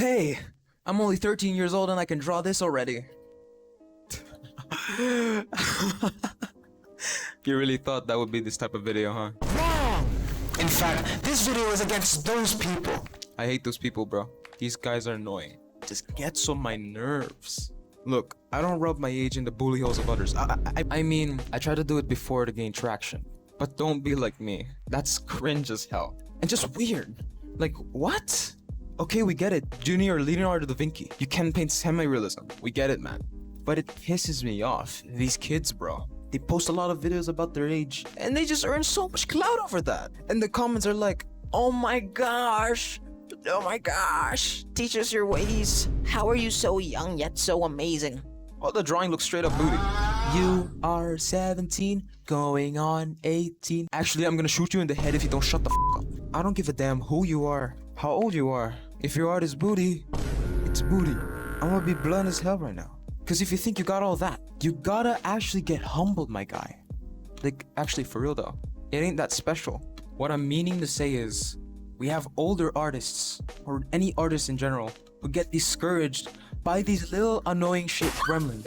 Hey, I'm only 13 years old and I can draw this already. You really thought that would be this type of video, huh? Wrong! In fact, this video is against those people. I hate those people, bro. These guys are annoying. Just gets on my nerves. Look, I don't rub my age in the bully holes of others. I mean, I try to do it before to gain traction. But don't be like me. That's cringe as hell. And just weird. Like, what? Okay, we get it. Junior Leonardo da Vinci. You can paint semi-realism. We get it, man. But it pisses me off. These kids, bro. They post a lot of videos about their age, and they just earn so much clout over that. And the comments are like, oh my gosh, teach us your ways. How are you so young yet so amazing? Oh, the drawing looks straight up booty. You are 17, going on 18. Actually, I'm gonna shoot you in the head if you don't shut the f up. I don't give a damn who you are, how old you are. If your art is booty, it's booty. I'm gonna be blunt as hell right now. Cause if you think you got all that, you gotta actually get humbled, my guy. Like, actually for real though, it ain't that special. What I'm meaning to say is, we have older artists, or any artists in general, who get discouraged by these little annoying shit gremlins.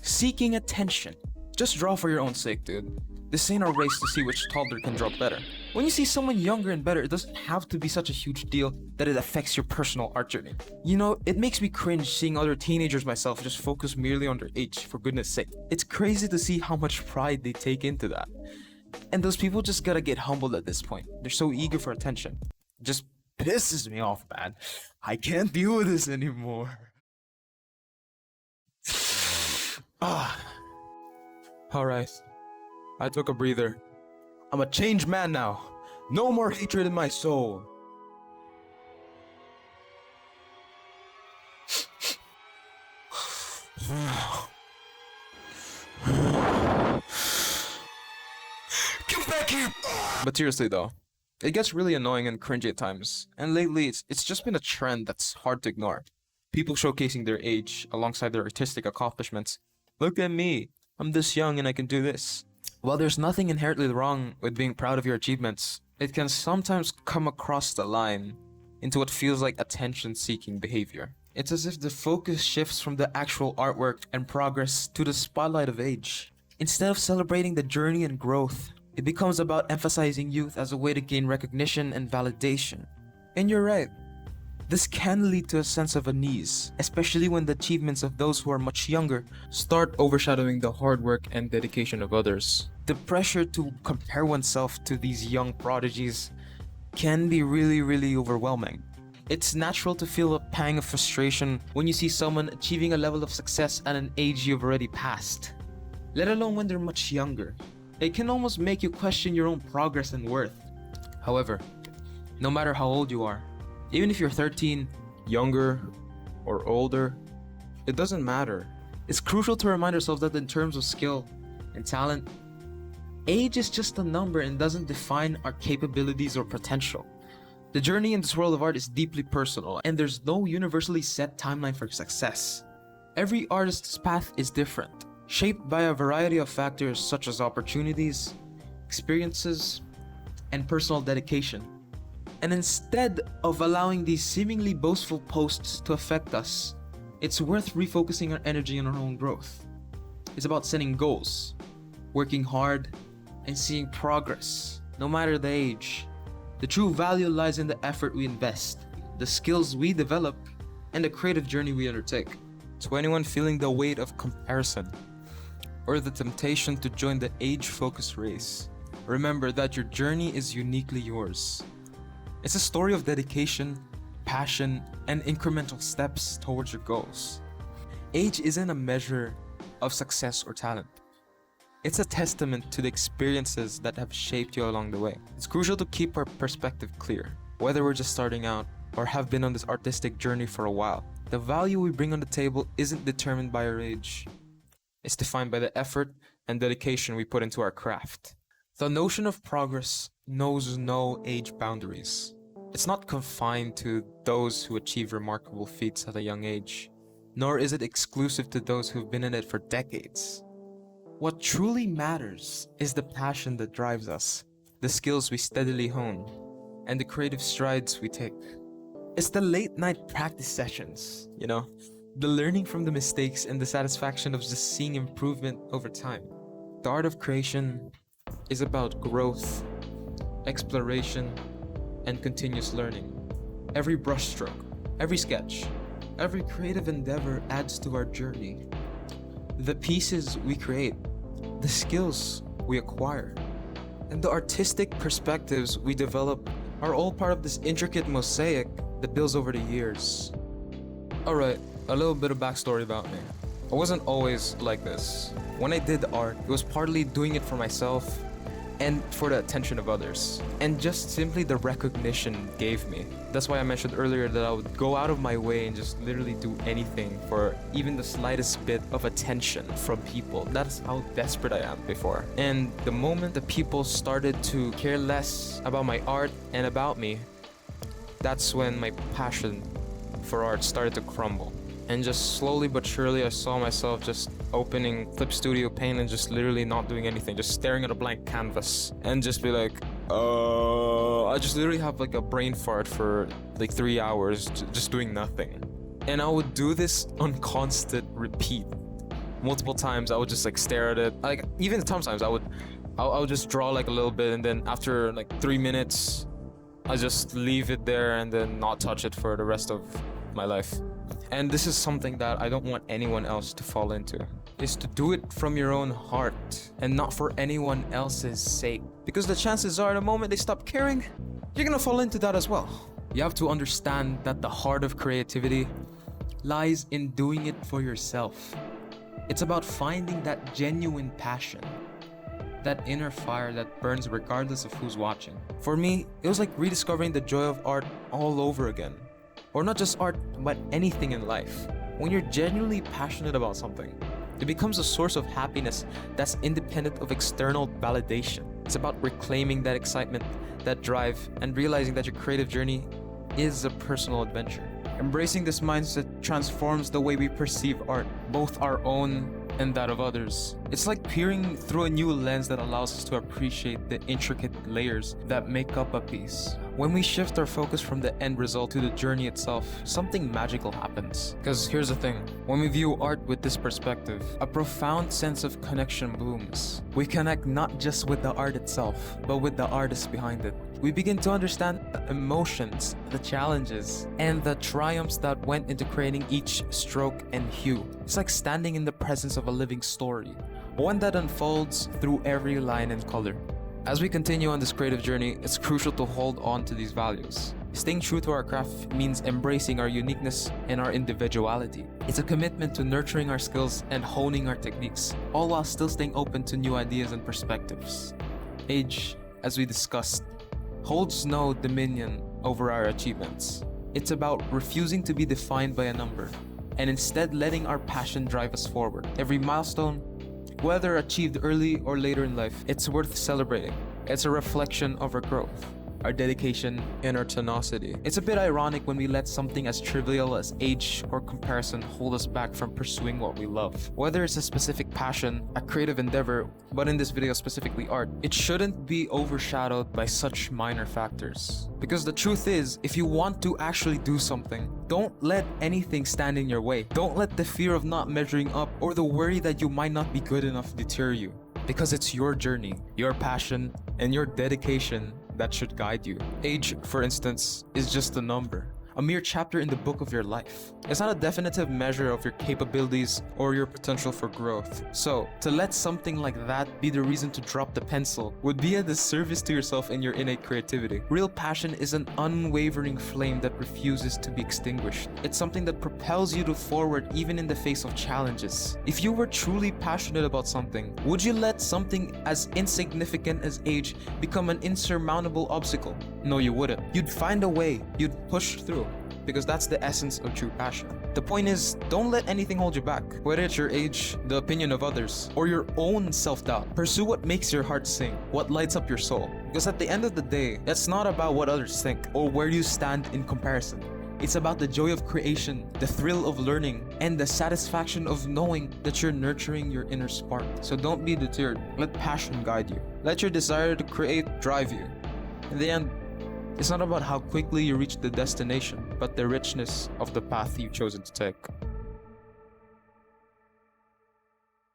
Seeking attention. Just draw for your own sake, dude. This ain't a race to see which toddler can draw better. When you see someone younger and better, it doesn't have to be such a huge deal that it affects your personal art journey. You know, it makes me cringe seeing other teenagers myself just focus merely on their age, for goodness sake. It's crazy to see how much pride they take into that. And those people just gotta get humbled at this point. They're so eager for attention. It just pisses me off, man. I can't deal with this anymore. Alright. I took a breather. I'm a changed man now. No more hatred in my soul. Get back here! But seriously though, it gets really annoying and cringy at times. And lately, it's just been a trend that's hard to ignore. People showcasing their age alongside their artistic accomplishments. Look at me. I'm this young and I can do this. While there's nothing inherently wrong with being proud of your achievements, it can sometimes come across the line into what feels like attention-seeking behavior. It's as if the focus shifts from the actual artwork and progress to the spotlight of age. Instead of celebrating the journey and growth, it becomes about emphasizing youth as a way to gain recognition and validation. And you're right. This can lead to a sense of unease, especially when the achievements of those who are much younger start overshadowing the hard work and dedication of others. The pressure to compare oneself to these young prodigies can be really overwhelming. It's natural to feel a pang of frustration when you see someone achieving a level of success at an age you've already passed, let alone when they're much younger. It can almost make you question your own progress and worth. However, no matter how old you are, even if you're 13, younger, or older, it doesn't matter. It's crucial to remind ourselves that in terms of skill and talent, age is just a number and doesn't define our capabilities or potential. The journey in this world of art is deeply personal, and there's no universally set timeline for success. Every artist's path is different, shaped by a variety of factors such as opportunities, experiences, and personal dedication. And instead of allowing these seemingly boastful posts to affect us, it's worth refocusing our energy on our own growth. It's about setting goals, working hard, and seeing progress, no matter the age. The true value lies in the effort we invest, the skills we develop, and the creative journey we undertake. To anyone feeling the weight of comparison, or the temptation to join the age-focused race, remember that your journey is uniquely yours. It's a story of dedication, passion, and incremental steps towards your goals. Age isn't a measure of success or talent. It's a testament to the experiences that have shaped you along the way. It's crucial to keep our perspective clear, whether we're just starting out or have been on this artistic journey for a while. The value we bring on the table isn't determined by our age. It's defined by the effort and dedication we put into our craft. The notion of progress knows no age boundaries. It's not confined to those who achieve remarkable feats at a young age, nor is it exclusive to those who've been in it for decades. What truly matters is the passion that drives us, the skills we steadily hone, and the creative strides we take. It's the late night practice sessions, the learning from the mistakes and the satisfaction of just seeing improvement over time. The art of creation is about growth, exploration, and continuous learning. Every brushstroke, every sketch, every creative endeavor adds to our journey. The pieces we create, the skills we acquire, and the artistic perspectives we develop are all part of this intricate mosaic that builds over the years. Alright, a little bit of backstory about me. I wasn't always like this. When I did art, it was partly doing it for myself and for the attention of others, and just simply the recognition it gave me. That's why I mentioned earlier that I would go out of my way and just literally do anything for even the slightest bit of attention from people. That's how desperate I am before. And the moment the people started to care less about my art and about me, that's when my passion for art started to crumble. And just slowly but surely, I saw myself just opening Clip Studio Paint and just literally not doing anything, just staring at a blank canvas and just be like, I just literally have like a brain fart for like 3 hours, just doing nothing. And I would do this on constant repeat. Multiple times, I would just like stare at it. Like even sometimes I would just draw like a little bit, and then after like 3 minutes, I just leave it there and then not touch it for the rest of my life. And this is something that I don't want anyone else to fall into, is to do it from your own heart and not for anyone else's sake. Because the chances are the moment they stop caring, you're gonna fall into that as well. You have to understand that the heart of creativity lies in doing it for yourself. It's about finding that genuine passion, that inner fire that burns regardless of who's watching. For me, it was like rediscovering the joy of art all over again. Or not just art, but anything in life. When you're genuinely passionate about something, it becomes a source of happiness that's independent of external validation. It's about reclaiming that excitement, that drive, and realizing that your creative journey is a personal adventure. Embracing this mindset transforms the way we perceive art, both our own and that of others. It's like peering through a new lens that allows us to appreciate the intricate layers that make up a piece. When we shift our focus from the end result to the journey itself, something magical happens. Because here's the thing, when we view art with this perspective, a profound sense of connection blooms. We connect not just with the art itself, but with the artist behind it. We begin to understand the emotions, the challenges, and the triumphs that went into creating each stroke and hue. It's like standing in the presence of a living story, one that unfolds through every line and color. As we continue on this creative journey, it's crucial to hold on to these values. Staying true to our craft means embracing our uniqueness and our individuality. It's a commitment to nurturing our skills and honing our techniques, all while still staying open to new ideas and perspectives. Age, as we discussed, holds no dominion over our achievements. It's about refusing to be defined by a number, and instead letting our passion drive us forward. Every milestone, whether achieved early or later in life, it's worth celebrating. It's a reflection of our growth, our dedication, and our tenacity. It's a bit ironic when we let something as trivial as age or comparison hold us back from pursuing what we love. Whether it's a specific passion, a creative endeavor, but in this video specifically art, it shouldn't be overshadowed by such minor factors. Because the truth is, if you want to actually do something, don't let anything stand in your way. Don't let the fear of not measuring up or the worry that you might not be good enough deter you. Because it's your journey, your passion, and your dedication that should guide you. Age, for instance, is just a number, a mere chapter in the book of your life. It's not a definitive measure of your capabilities or your potential for growth. So, to let something like that be the reason to drop the pencil would be a disservice to yourself and your innate creativity. Real passion is an unwavering flame that refuses to be extinguished. It's something that propels you to forward even in the face of challenges. If you were truly passionate about something, would you let something as insignificant as age become an insurmountable obstacle? No, you wouldn't. You'd find a way. You'd push through. Because that's the essence of true passion. The point is, don't let anything hold you back. Whether it's your age, the opinion of others, or your own self-doubt. Pursue what makes your heart sing, what lights up your soul. Because at the end of the day, it's not about what others think or where you stand in comparison. It's about the joy of creation, the thrill of learning, and the satisfaction of knowing that you're nurturing your inner spark. So don't be deterred. Let passion guide you. Let your desire to create drive you. In the end, It's not about how quickly you reach the destination, but the richness of the path you've chosen to take.